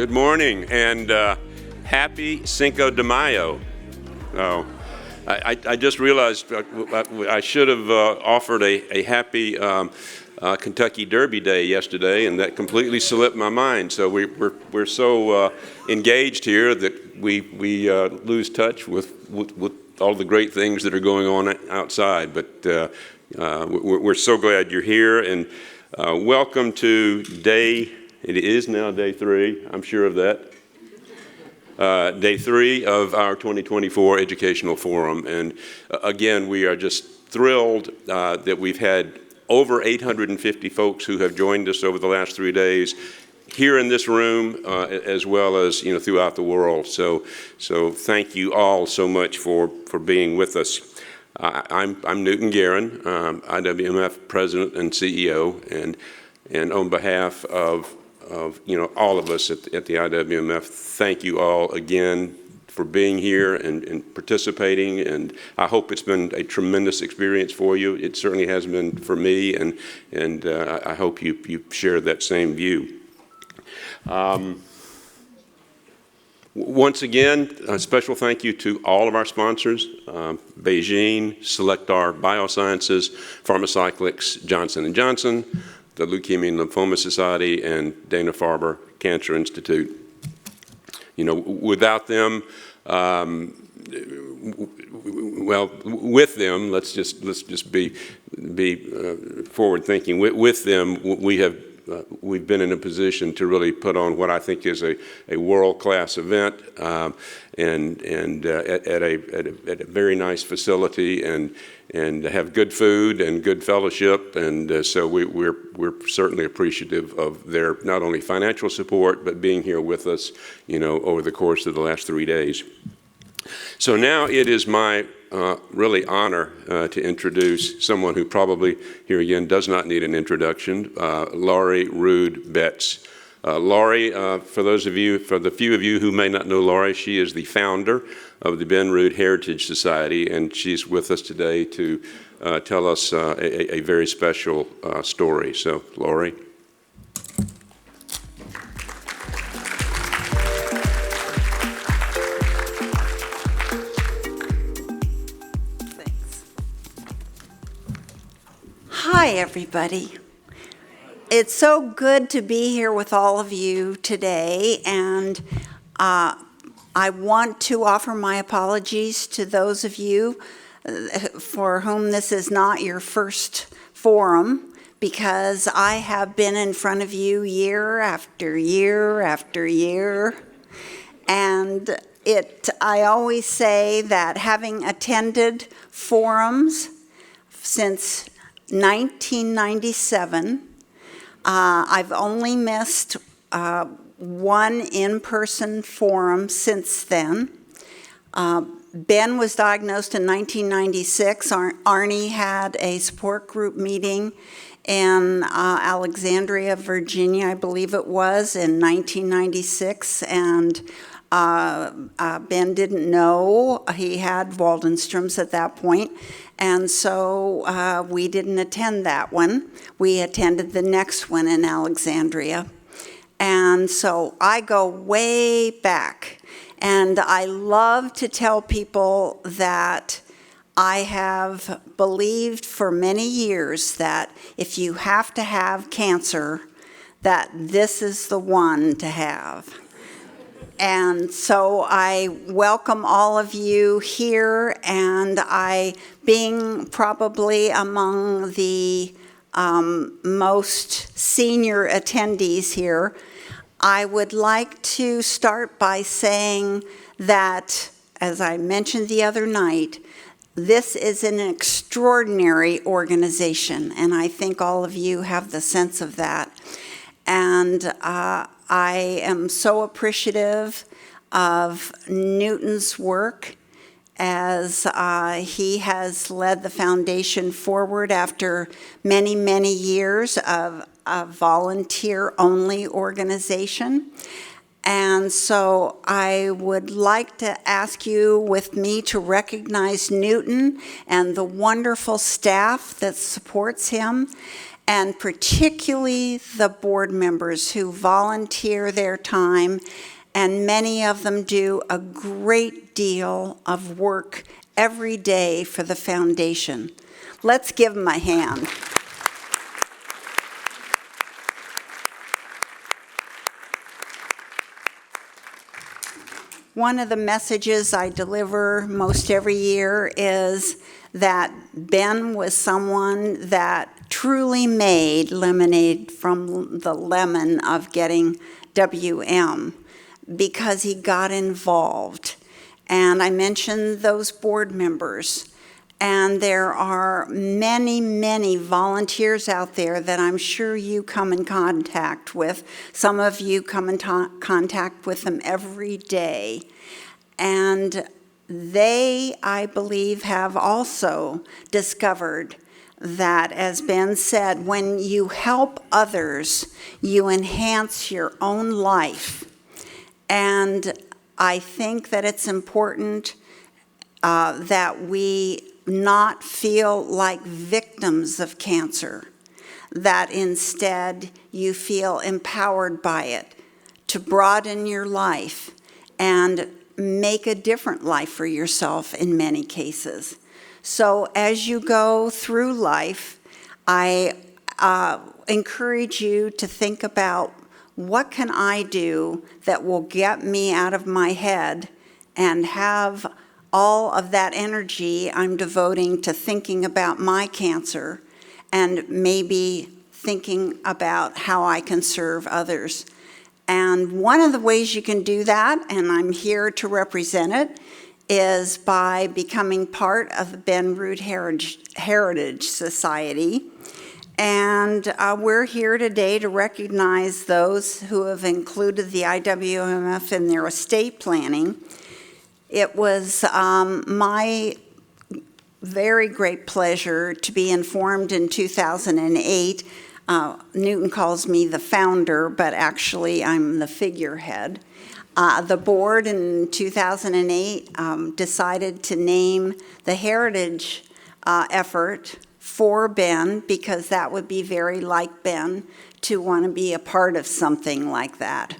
Good morning, and happy Cinco de Mayo. Oh, I just realized I should have offered a happy Kentucky Derby Day yesterday, and that completely slipped my mind. So we're so engaged here that we lose touch with all the great things that are going on outside. But we're so glad you're here, and welcome to it is now day 3, I'm sure of that. Day 3 of our 2024 Educational Forum. And again, we are just thrilled that we've had over 850 folks who have joined us over the last 3 days here in this room, as well as throughout the world. So thank you all so much for being with us. I'm Newton Guerin, IWMF President and CEO, and on behalf of all of us at the IWMF, thank you all again for being here and participating, and I hope it's been a tremendous experience for you. It certainly has been for me, and I hope you share that same view. Once again, a special thank you to all of our sponsors, BeiGene, Selectar Biosciences, Pharmacyclics, Johnson & Johnson, the Leukemia and Lymphoma Society, and Dana-Farber Cancer Institute. Without them, with them, let's just be forward-thinking. With them, we've been in a position to really put on what I think is a world-class event, and at a very nice facility, and have good food and good fellowship, and so we're certainly appreciative of their not only financial support but being here with us, over the course of the last 3 days. So now it is my really honor to introduce someone who probably, here again, does not need an introduction, Laurie Rude Betts. Laurie, for the few of you who may not know Laurie, she is the founder of the Ben Rude Heritage Society, and she's with us today to tell us a very special story. So, Laurie. Hi, everybody. It's so good to be here with all of you today, and I want to offer my apologies to those of you for whom this is not your first forum, because I have been in front of you year after year after year, and I always say that having attended forums since 1997, I've only missed one in-person forum since then. Ben was diagnosed in 1996. Arnie had a support group meeting in Alexandria, Virginia, I believe it was, in 1996, and Ben didn't know he had Waldenstrom's at that point, and so we didn't attend that one. We attended the next one in Alexandria. And so I go way back, and I love to tell people that I have believed for many years that if you have to have cancer, that this is the one to have. And so I welcome all of you here, and being probably among the most senior attendees here, I would like to start by saying that, as I mentioned the other night, this is an extraordinary organization, and I think all of you have the sense of that. And I am so appreciative of Newton's work as he has led the foundation forward after many, many years of a volunteer-only organization. And so I would like to ask you with me to recognize Newton and the wonderful staff that supports him, and particularly the board members who volunteer their time, and many of them do a great deal of work every day for the foundation. Let's give them a hand. One of the messages I deliver most every year is that Ben was someone that truly made lemonade from the lemon of getting WM, because he got involved. And I mentioned those board members. And there are many, many volunteers out there that I'm sure you come in contact with. Some of you come in contact with them every day. And they, I believe, have also discovered that, as Ben said, when you help others, you enhance your own life. And I think that it's important that we not feel like victims of cancer, that instead you feel empowered by it to broaden your life and make a different life for yourself in many cases. So as you go through life, I encourage you to think about, what can I do that will get me out of my head and have all of that energy I'm devoting to thinking about my cancer, and maybe thinking about how I can serve others. And one of the ways you can do that, and I'm here to represent it, is by becoming part of the Ben Root Heritage Society. And we're here today to recognize those who have included the IWMF in their estate planning. It was my very great pleasure to be informed in 2008. Newton calls me the founder, but actually I'm the figurehead. The board in 2008 decided to name the heritage effort for Ben, because that would be very like Ben to want to be a part of something like that.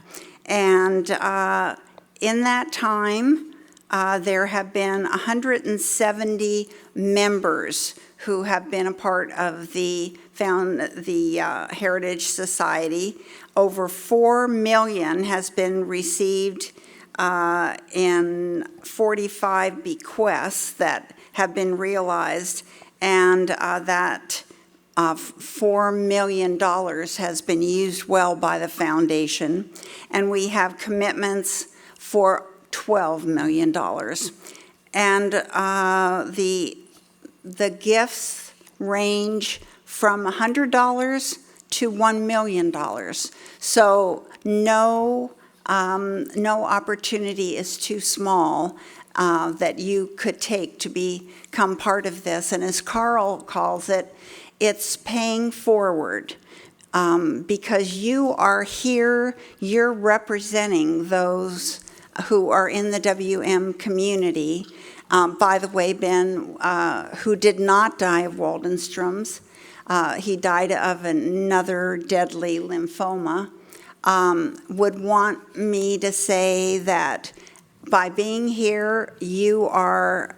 And in that time, there have been 170 members who have been a part of the Heritage Society. Over 4 million has been received in 45 bequests that have been realized, and that $4 million has been used well by the foundation. And we have commitments for $12 million. And the gifts range from $100 to $1 million. So no opportunity is too small that you could take to become part of this. And as Carl calls it, it's paying forward. Because you are here, you're representing those who are in the WM community. By the way, Ben, who did not die of Waldenstrom's, he died of another deadly lymphoma, would want me to say that by being here, you are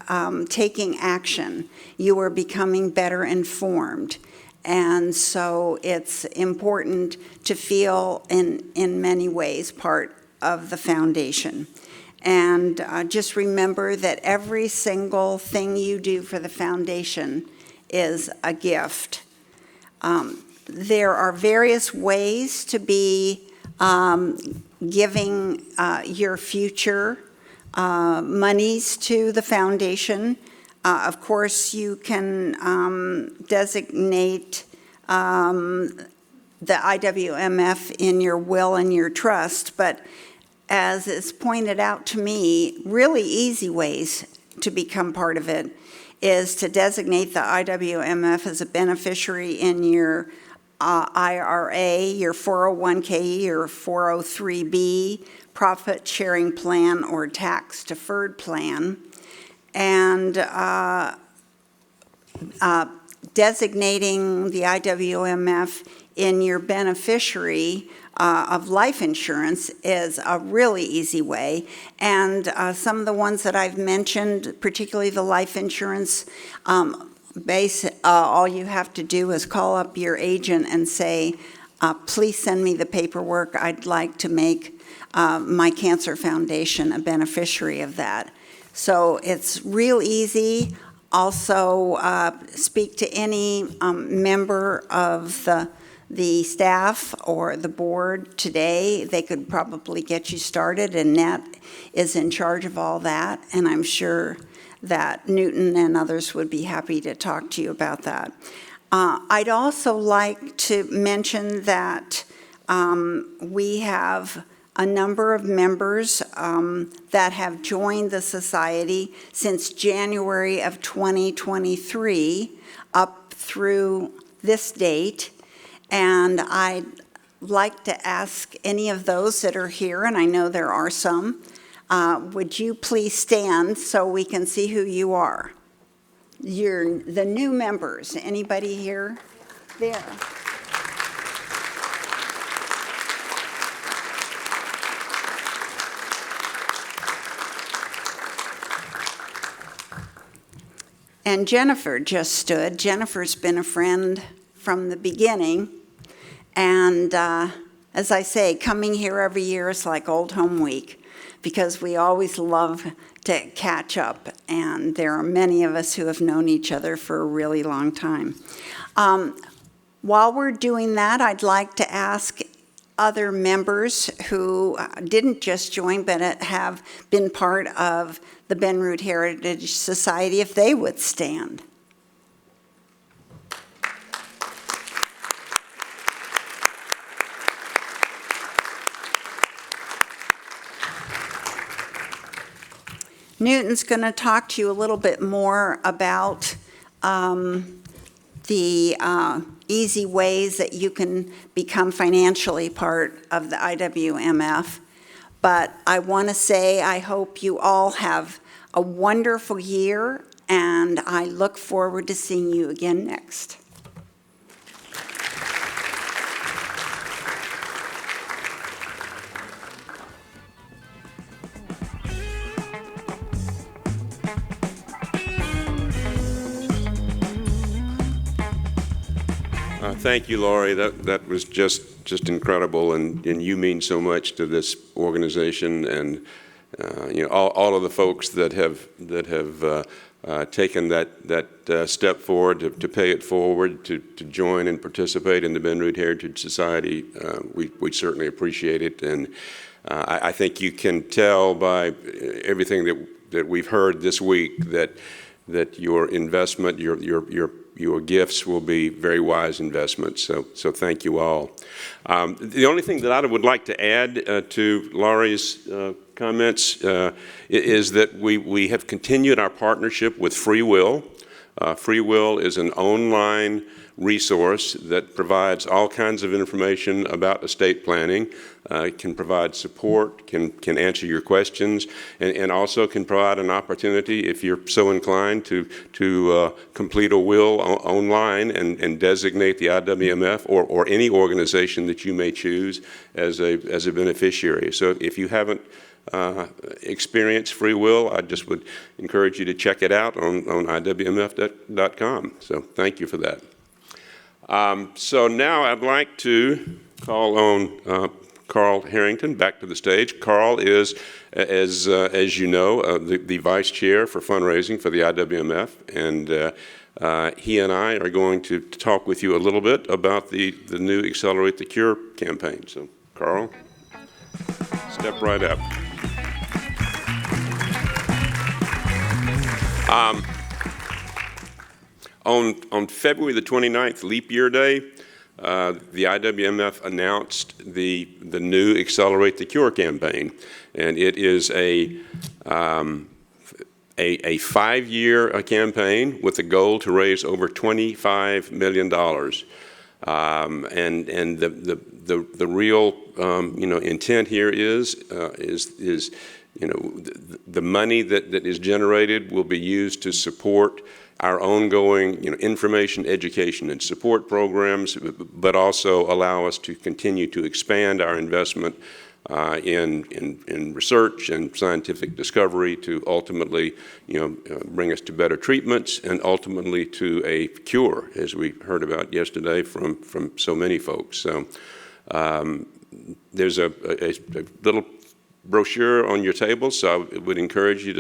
taking action. You are becoming better informed. And so it's important to feel in many ways part of the foundation. And just remember that every single thing you do for the foundation is a gift. There are various ways to be giving your future monies to the foundation. Of course, you can designate the IWMF in your will and your trust, but as is pointed out to me, really easy ways to become part of it is to designate the IWMF as a beneficiary in your IRA, your 401k, your 403b, profit-sharing plan or tax-deferred plan, and designating the IWMF in your beneficiary of life insurance is a really easy way. And some of the ones that I've mentioned, particularly the life insurance, all you have to do is call up your agent and say, please send me the paperwork. I'd like to make my cancer foundation a beneficiary of that. So it's real easy. Also, speak to any member of the staff or the board today. They could probably get you started, and Nat is in charge of all that, and I'm sure that Newton and others would be happy to talk to you about that. I'd also like to mention that we have a number of members that have joined the society since January of 2023 up through this date. And I'd like to ask any of those that are here, and I know there are some, would you please stand so we can see who you are? You're the new members. Anybody here? There. And Jennifer just stood. Jennifer's been a friend from the beginning. And as I say, coming here every year is like Old Home Week, because we always love to catch up. And there are many of us who have known each other for a really long time. While we're doing that, I'd like to ask other members who didn't just join but have been part of the Ben Root Heritage Society if they would stand. Newton's going to talk to you a little bit more about the easy ways that you can become financially part of the IWMF. But I want to say I hope you all have a wonderful year, and I look forward to seeing you again next. Thank you, Laurie. That was just incredible, and you mean so much to this organization, and all of the folks that have taken that step forward to pay it forward, to join and participate in the Ben Root Heritage Society. We certainly appreciate it, and I think you can tell by everything that we've heard this week that your investment, your gifts will be very wise investments, so thank you all. The only thing that I would like to add to Laurie's comments is that we have continued our partnership with Free Will. Free Will is an online resource that provides all kinds of information about estate planning. It can provide support, can answer your questions, and also can provide an opportunity, if you're so inclined, to complete a will online and designate the IWMF or any organization that you may choose as a beneficiary. So if you haven't experienced Free Will, I just would encourage you to check it out on IWMF.com. So thank you for that. So now I'd like to call on Carl Harrington back to the stage. Carl is, as you know, the vice chair for fundraising for the IWMF, and he and I are going to talk with you a little bit about the new Accelerate the Cure campaign. So, Carl, step right up. On February the 29th, Leap Year Day, the IWMF announced the new Accelerate the Cure campaign, and it is a 5-year campaign with a goal to raise over $25 million. And the real intent here is the money that is generated will be used to support our ongoing information, education, and support programs, but also allow us to continue to expand our investment in research and scientific discovery to ultimately bring us to better treatments and ultimately to a cure, as we heard about yesterday from so many folks. So there's a little brochure on your table, so I would encourage you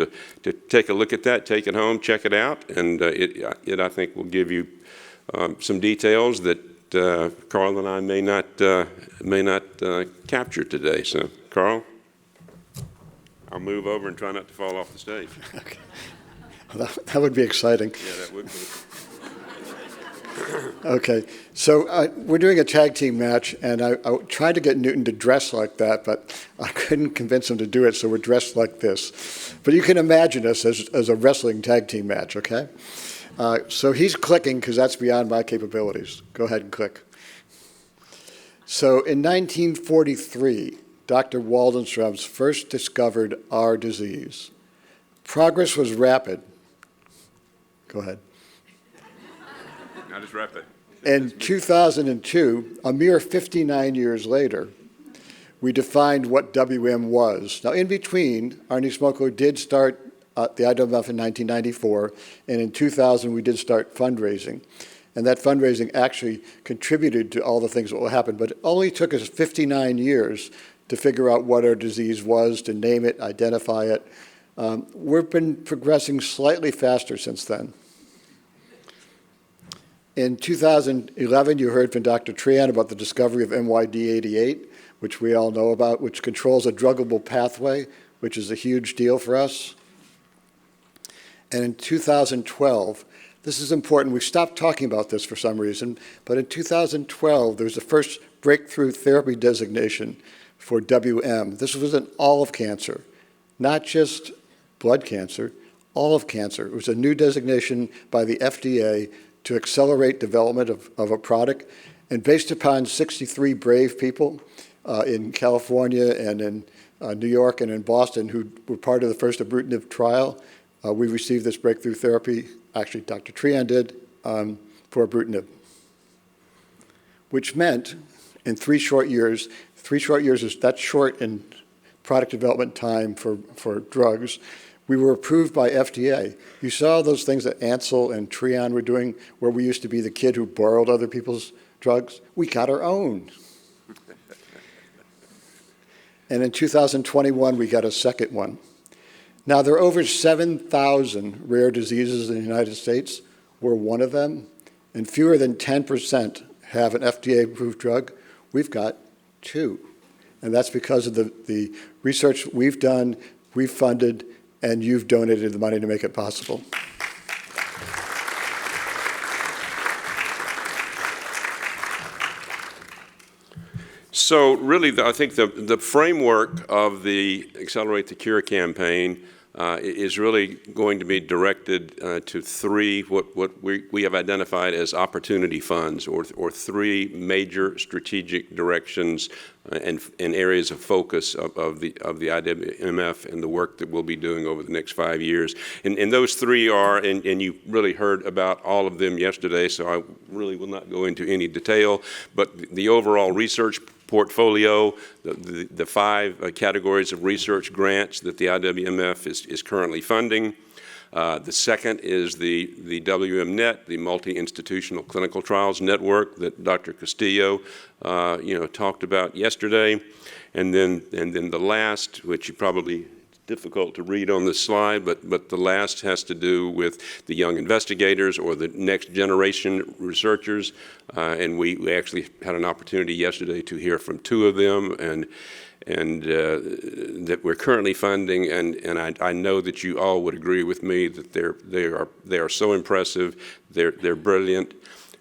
to take a look at that, take it home, check it out, and it I think will give you some details that Carl and I may not capture today. So, Carl, I'll move over and try not to fall off the stage. Okay. Well, that would be exciting. Yeah, that would be. Okay, so we're doing a tag team match, and I tried to get Newton to dress like that, but I couldn't convince him to do it, so we're dressed like this. But you can imagine us as a wrestling tag team match, okay? So he's clicking because that's beyond my capabilities. Go ahead and click. So in 1943, Dr. Waldenström's first discovered our disease. Progress was rapid. Go ahead. Now just wrap it. In 2002, a mere 59 years later, we defined what WM was. Now, in between, Arnie Smoko did start the IWMF in 1994, and in 2000, we did start fundraising. And that fundraising actually contributed to all the things that will happen, but it only took us 59 years to figure out what our disease was, to name it, identify it. We've been progressing slightly faster since then. In 2011, you heard from Dr. Trehan about the discovery of MYD88, which we all know about, which controls a druggable pathway, which is a huge deal for us. And in 2012, this is important, we stopped talking about this for some reason, but in 2012, there was the first breakthrough therapy designation for WM. This was in all of cancer, not just blood cancer, all of cancer. It was a new designation by the FDA to accelerate development of a product. And based upon 63 brave people in California and in New York and in Boston who were part of the first ibrutinib trial, we received this breakthrough therapy, actually Dr. Trehan did, for ibrutinib, which meant in 3 short years is that short in product development time for drugs, we were approved by FDA. You saw those things that Ansel and Trehan were doing where we used to be the kid who borrowed other people's drugs. We got our own. And in 2021, we got a second one. Now, there are over 7,000 rare diseases in the United States. We're one of them, and fewer than 10% have an FDA-approved drug. We've got 2, and that's because of the research we've done, we've funded, and you've donated the money to make it possible. So really, I think the framework of the Accelerate the Cure campaign is really going to be directed to 3 what we have identified as opportunity funds, or 3 major strategic directions and areas of focus of the IWMF and the work that we'll be doing over the next 5 years. And those 3 are, and you really heard about all of them yesterday, so I really will not go into any detail, but the overall research portfolio, the 5 categories of research grants that the IWMF is currently funding. The second is the WMNet, the Multi-Institutional Clinical Trials Network that Dr. Castillo talked about yesterday. And then the last, which you probably difficult to read on this slide, but the last has to do with the young investigators or the next generation researchers. And we actually had an opportunity yesterday to hear from 2 of them, and that we're currently funding, and I know that you all would agree with me that they are so impressive, they're brilliant.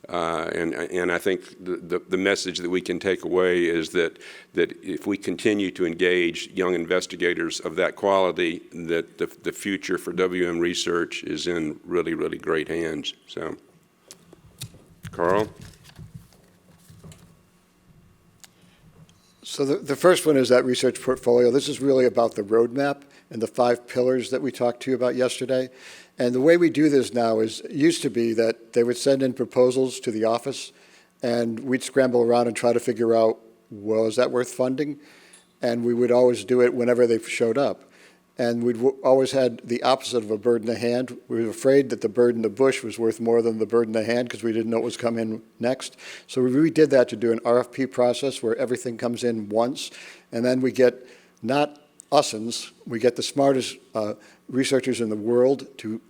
And I think the message that we can take away is that if we continue to engage young investigators of that quality, that the future for WM research is in really, really great hands. So, Carl? So the first one is that research portfolio. This is really about the roadmap and the 5 pillars that we talked to you about yesterday. And the way we do this now is, it used to be that they would send in proposals to the office, and we'd scramble around and try to figure out, well, is that worth funding? And we would always do it whenever they showed up. And we'd always had the opposite of a bird in the hand. We were afraid that the bird in the bush was worth more than the bird in the hand because we didn't know what was coming next. So we redid that to do an RFP process where everything comes in once, and then we get not usins, we get the smartest researchers in the world to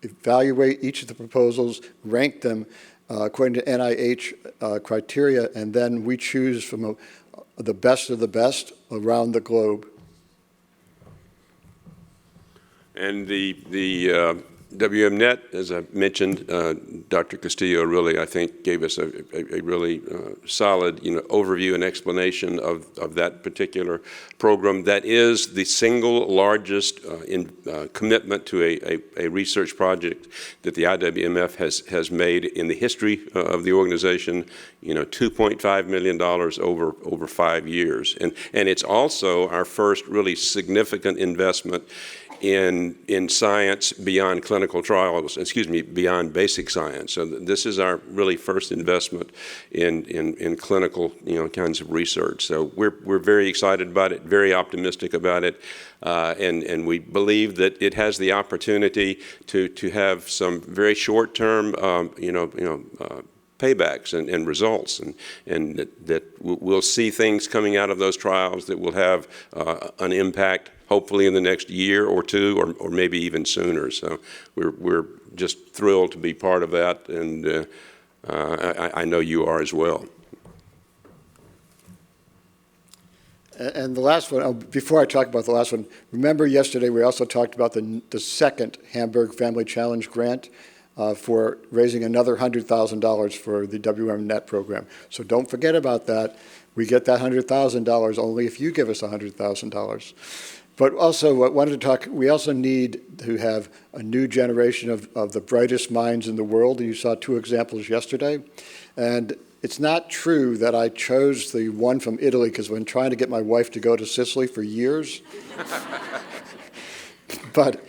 evaluate each of the proposals, rank them according to NIH criteria, and then we choose from the best of the best around the globe. And the WMNet, as I mentioned, Dr. Castillo really, I think, gave us a really solid, overview and explanation of that particular program. That is the single largest commitment to a research project that the IWMF has made in the history of the organization. $2.5 million over 5 years, and it's also our first really significant investment in science beyond clinical trials, beyond basic science. So this is our really first investment in clinical, kinds of research. So we're very excited about it, very optimistic about it, and we believe that it has the opportunity to have some very short-term, paybacks and results, and that we'll see things coming out of those trials that will have an impact, hopefully in the next year or two, or maybe even sooner. So we're just thrilled to be part of that, and I know you are as well. And the last one, before I talk about the last one, remember yesterday we also talked about the second Hamburg Family Challenge grant for raising another $100,000 for the WMNet program. So don't forget about that. We get that $100,000 only if you give us $100,000. But also, I wanted to talk, we also need to have a new generation of the brightest minds in the world. You saw 2 examples yesterday. And it's not true that I chose the one from Italy, because I've been trying to get my wife to go to Sicily for years. But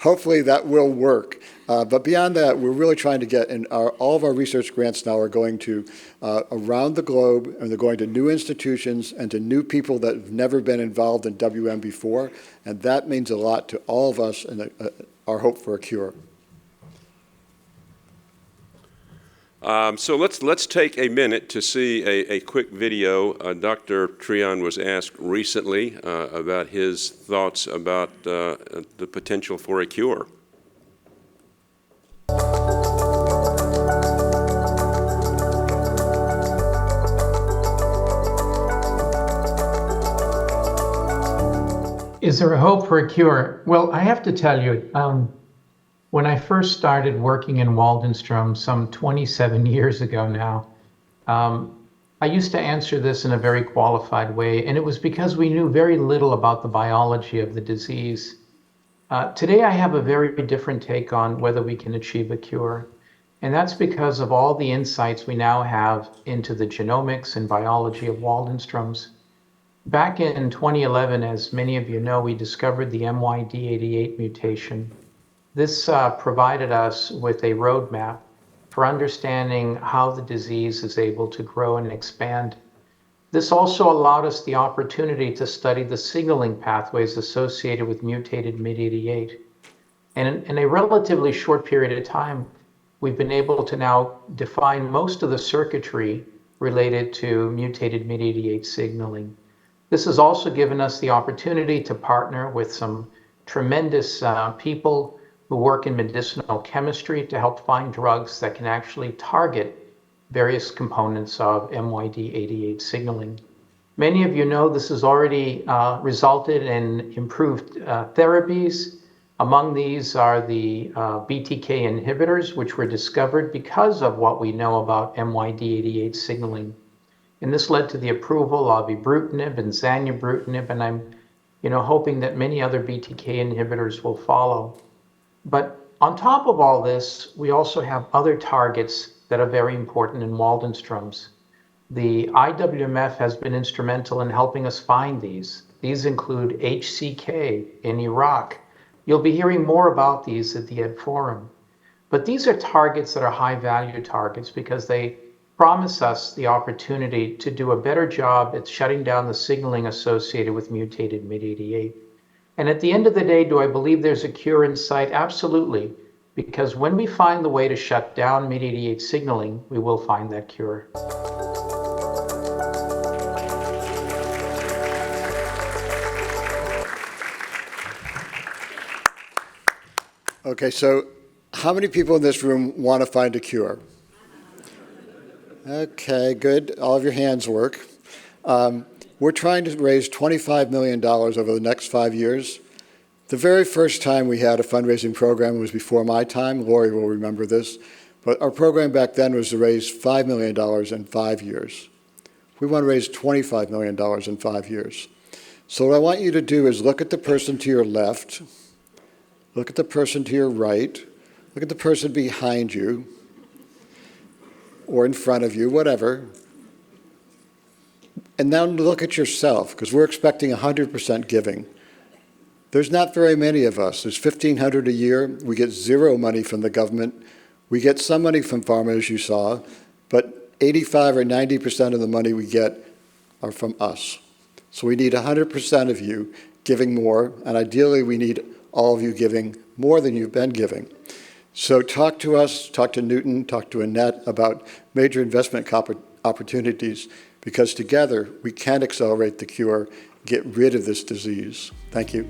hopefully that will work. But beyond that, we're really trying to get, and all of our research grants now are going to around the globe, and they're going to new institutions and to new people that have never been involved in WM before, and that means a lot to all of us and our hope for a cure. So let's take a minute to see a quick video. Dr. Treon was asked recently about his thoughts about the potential for a cure. Is there a hope for a cure? Well, I have to tell you, when I first started working in Waldenstrom some 27 years ago now, I used to answer this in a very qualified way, and it was because we knew very little about the biology of the disease. Today I have a very different take on whether we can achieve a cure, and that's because of all the insights we now have into the genomics and biology of Waldenstrom's. Back in 2011, as many of you know, we discovered the MYD88 mutation. This provided us with a roadmap for understanding how the disease is able to grow and expand. This also allowed us the opportunity to study the signaling pathways associated with mutated MYD88. And in a relatively short period of time, we've been able to now define most of the circuitry related to mutated MYD88 signaling. This has also given us the opportunity to partner with some tremendous people who work in medicinal chemistry to help find drugs that can actually target various components of MYD88 signaling. Many of you know this has already resulted in improved therapies. Among these are the BTK inhibitors, which were discovered because of what we know about MYD88 signaling. And this led to the approval of ibrutinib and zanubrutinib, and I'm hoping that many other BTK inhibitors will follow. But on top of all this, we also have other targets that are very important in Waldenstrom's. The IWMF has been instrumental in helping us find these. These include HCK in Iraq. You'll be hearing more about these at the Ed Forum. But these are targets that are high value targets because they promise us the opportunity to do a better job at shutting down the signaling associated with mutated MYD88. And at the end of the day, do I believe there's a cure in sight? Absolutely. Because when we find the way to shut down MYD88 signaling, we will find that cure. Okay, so how many people in this room want to find a cure? Okay, good. All of your hands work. We're trying to raise $25 million over the next 5 years. The very first time we had a fundraising program was before my time. Laurie will remember this. But our program back then was to raise $5 million in 5 years. We want to raise $25 million in 5 years. So what I want you to do is look at the person to your left, look at the person to your right, look at the person behind you, or in front of you, whatever. And now look at yourself, because we're expecting 100% giving. There's not very many of us. There's 1,500 a year. We get zero money from the government. We get some money from pharma, as you saw, but 85 or 90% of the money we get are from us. So we need 100% of you giving more, and ideally we need all of you giving more than you've been giving. So talk to us, talk to Newton, talk to Annette about major investment opportunities, because together we can accelerate the cure, get rid of this disease. Thank you.